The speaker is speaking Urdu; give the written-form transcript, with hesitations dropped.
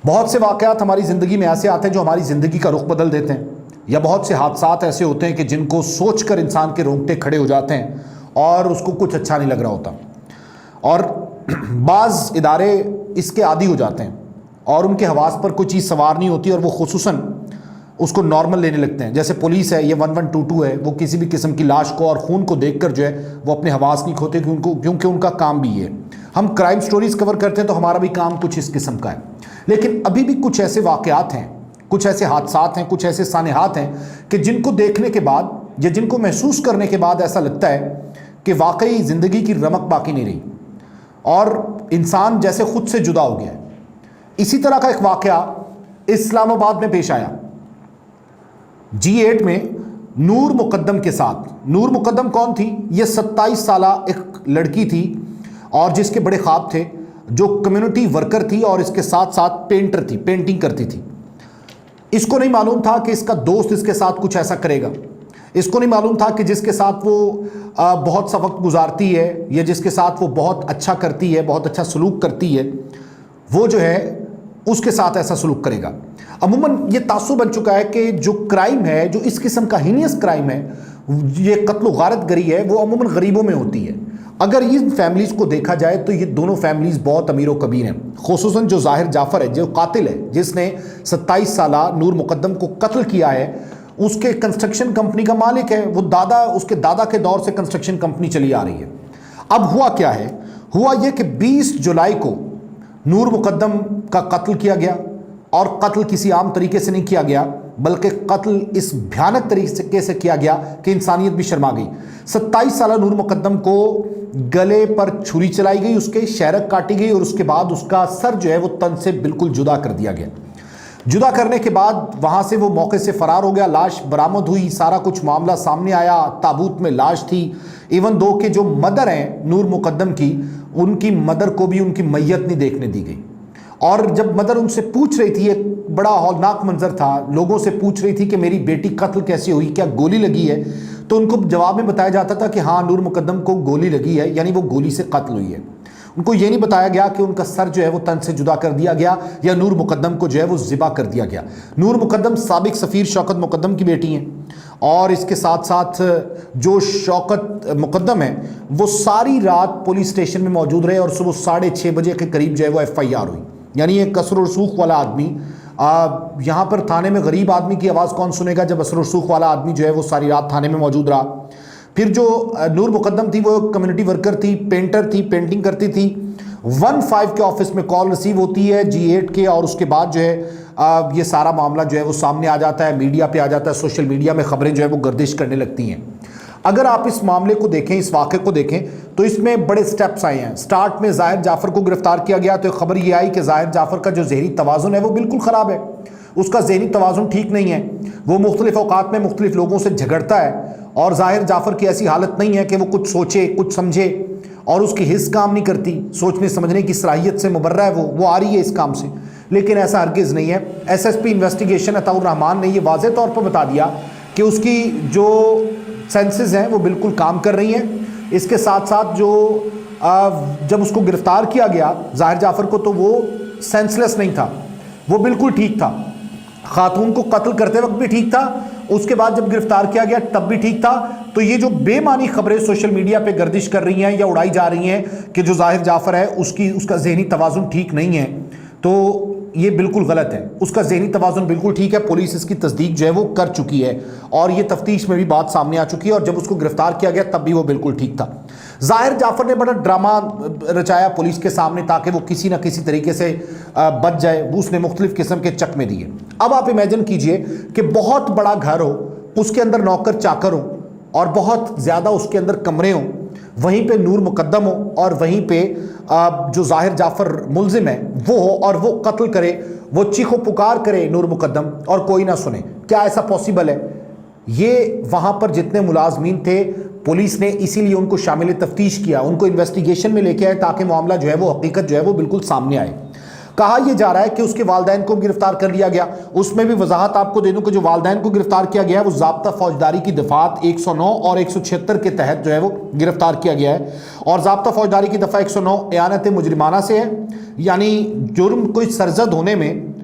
بہت سے واقعات ہماری زندگی میں ایسے آتے ہیں جو ہماری زندگی کا رخ بدل دیتے ہیں، یا بہت سے حادثات ایسے ہوتے ہیں کہ جن کو سوچ کر انسان کے رونگٹے کھڑے ہو جاتے ہیں اور اس کو کچھ اچھا نہیں لگ رہا ہوتا، اور بعض ادارے اس کے عادی ہو جاتے ہیں اور ان کے حواس پر کوئی چیز سوار نہیں ہوتی اور وہ خصوصاً اس کو نارمل لینے لگتے ہیں۔ جیسے پولیس ہے، یہ 1122 ہے، وہ کسی بھی قسم کی لاش کو اور خون کو دیکھ کر جو ہے وہ اپنے حواس نہیں کھوتے، کیونکہ ان کا کام بھی یہ ہے۔ ہم کرائم سٹوریز کور کرتے ہیں تو ہمارا بھی کام کچھ اس قسم کا ہے، لیکن ابھی بھی کچھ ایسے واقعات ہیں، کچھ ایسے حادثات ہیں، کچھ ایسے سانحات ہیں کہ جن کو دیکھنے کے بعد یا جن کو محسوس کرنے کے بعد ایسا لگتا ہے کہ واقعی زندگی کی رمق باقی نہیں رہی اور انسان جیسے خود سے جدا ہو گیا ہے۔ اسی طرح کا ایک واقعہ اسلام آباد میں پیش آیا، G8 میں نور مقدم کے ساتھ۔ نور مقدم کون تھی؟ یہ 27 سالہ ایک لڑکی تھی اور جس کے بڑے خواب تھے، جو کمیونٹی ورکر تھی اور اس کے ساتھ ساتھ پینٹر تھی، پینٹنگ کرتی تھی۔ اس کو نہیں معلوم تھا کہ اس کا دوست اس کے ساتھ کچھ ایسا کرے گا، اس کو نہیں معلوم تھا کہ جس کے ساتھ وہ بہت سا وقت گزارتی ہے یا جس کے ساتھ وہ بہت اچھا کرتی ہے، بہت اچھا سلوک کرتی ہے، وہ جو ہے اس کے ساتھ ایسا سلوک کرے گا۔ عموماً یہ تاثر بن چکا ہے کہ جو کرائم ہے، جو اس قسم کا ہینیس کرائم ہے، یہ قتل و غارت گری ہے، وہ عموماً غریبوں میں ہوتی ہے۔ اگر ان فیملیز کو دیکھا جائے تو یہ دونوں فیملیز بہت امیر و کبیر ہیں، خصوصاً جو ظاہر جعفر ہے، جو قاتل ہے، جس نے 27 سالہ نور مقدم کو قتل کیا ہے، اس کے کنسٹرکشن کمپنی کا مالک ہے، وہ اس کے دادا کے دور سے کنسٹرکشن کمپنی چلی آ رہی ہے۔ اب ہوا کیا ہے؟ ہوا یہ کہ 20 جولائی کو نور مقدم کا قتل کیا گیا، اور قتل کسی عام طریقے سے نہیں کیا گیا، بلکہ قتل اس بھیانک طریقے سے کیا گیا کہ انسانیت بھی شرما گئی۔ 27 سالہ نور مقدم کو گلے پر چھری چلائی گئی، اس کے شہرک کاٹی گئی اور اس کے بعد اس کا سر جو ہے وہ تن سے بالکل جدا کر دیا گیا۔ جدا کرنے کے بعد وہاں سے وہ موقع سے فرار ہو گیا، لاش برآمد ہوئی، سارا کچھ معاملہ سامنے آیا، تابوت میں لاش تھی، ایون دو کہ جو مدر ہیں نور مقدم کی، ان کی مدر کو بھی ان کی میت نہیں دیکھنے دی گئی۔ اور جب مدر ان سے پوچھ رہی تھی، ایک بڑا ہولناک منظر تھا، لوگوں سے پوچھ رہی تھی کہ میری بیٹی قتل کیسے ہوئی، کیا گولی لگی ہے؟ تو ان کو جواب میں بتایا جاتا تھا کہ ہاں نور مقدم کو گولی لگی ہے، یعنی وہ گولی سے قتل ہوئی ہے۔ ان کو یہ نہیں بتایا گیا کہ ان کا سر جو ہے وہ تن سے جدا کر دیا گیا یا نور مقدم کو جو ہے وہ ذبح کر دیا گیا۔ نور مقدم سابق سفیر شوکت مقدم کی بیٹی ہیں، اور اس کے ساتھ ساتھ جو شوکت مقدم ہیں وہ ساری رات پولیس اسٹیشن میں موجود رہے، اور صبح 6:30 بجے کے قریب جو ہے وہ FIR ہوئی۔ یعنی ایک اثر و رسوخ والا آدمی، یہاں پر تھانے میں غریب آدمی کی آواز کون سنے گا جب اثر و رسوخ والا آدمی جو ہے وہ ساری رات تھانے میں موجود رہا۔ پھر جو نور مقدم تھی وہ کمیونٹی ورکر تھی، پینٹر تھی، پینٹنگ کرتی تھی۔ 15 کے آفس میں کال ریسیو ہوتی ہے G8 کے، اور اس کے بعد جو ہے یہ سارا معاملہ جو ہے وہ سامنے آ جاتا ہے، میڈیا پہ آ جاتا ہے، سوشل میڈیا میں خبریں جو ہے وہ گردش کرنے لگتی ہیں۔ اگر آپ اس معاملے کو دیکھیں، اس واقعے کو دیکھیں، تو اس میں بڑے سٹیپس آئے ہیں۔ سٹارٹ میں ظاہر جعفر کو گرفتار کیا گیا تو خبر یہ آئی کہ ظاہر جعفر کا جو ذہنی توازن ہے وہ بالکل خراب ہے، اس کا ذہنی توازن ٹھیک نہیں ہے، وہ مختلف اوقات میں مختلف لوگوں سے جھگڑتا ہے، اور ظاہر جعفر کی ایسی حالت نہیں ہے کہ وہ کچھ سوچے، کچھ سمجھے، اور اس کی حس کام نہیں کرتی، سوچنے سمجھنے کی صلاحیت سے مبرہ ہے، وہ آ رہی ہے اس کام سے، لیکن ایسا ہرگز نہیں ہے۔ SSP انویسٹیگیشن عطاء الرحمان نے یہ واضح طور پر بتا دیا کہ اس کی جو سینسز ہیں وہ بالکل کام کر رہی ہیں۔ اس کے ساتھ ساتھ جب اس کو گرفتار کیا گیا ظاہر جعفر کو، تو وہ سینسلیس نہیں تھا، وہ بالکل ٹھیک تھا، خاتون کو قتل کرتے وقت بھی ٹھیک تھا، اس کے بعد جب گرفتار کیا گیا تب بھی ٹھیک تھا۔ تو یہ جو بے معنی خبریں سوشل میڈیا پہ گردش کر رہی ہیں یا اڑائی جا رہی ہیں کہ جو ظاہر جعفر ہے اس کا ذہنی توازن ٹھیک نہیں ہے، تو یہ بالکل غلط ہے۔ اس کا ذہنی توازن بالکل ٹھیک ہے، پولیس اس کی تصدیق جو ہے وہ کر چکی ہے، اور یہ تفتیش میں بھی بات سامنے آ چکی ہے، اور جب اس کو گرفتار کیا گیا تب بھی وہ بالکل ٹھیک تھا۔ ظاہر جعفر نے بڑا ڈرامہ رچایا پولیس کے سامنے تاکہ وہ کسی نہ کسی طریقے سے بچ جائے، اس نے مختلف قسم کے چکمے دیے۔ اب آپ امیجن کیجئے کہ بہت بڑا گھر ہو، اس کے اندر نوکر چاکر ہوں، اور بہت زیادہ اس کے اندر کمرے ہوں، وہیں پہ نور مقدم ہو، اور وہیں پہ جو ظاہر جعفر ملزم ہے وہ ہو، اور وہ قتل کرے، وہ چیخ و پکار کرے نور مقدم، اور کوئی نہ سنے۔ کیا ایسا پاسبل ہے؟ یہ وہاں پر جتنے ملازمین تھے، پولیس نے اسی لیے ان کو شامل تفتیش کیا، ان کو انویسٹیگیشن میں لے کے آئے تاکہ معاملہ جو ہے وہ حقیقت جو ہے وہ بالکل سامنے آئے۔ کہا یہ جا رہا ہے کہ اس کے والدین کو گرفتار کر لیا گیا۔ اس میں بھی وضاحت آپ کو دے دوں کہ جو والدین کو گرفتار کیا گیا ہے وہ ضابطہ فوجداری کی دفعات 109 اور 176 کے تحت جو ہے وہ گرفتار کیا گیا ہے، اور ضابطہ فوجداری کی دفعہ 109 اعانت مجرمانہ سے ہے، یعنی جرم کوئی سرزد ہونے میں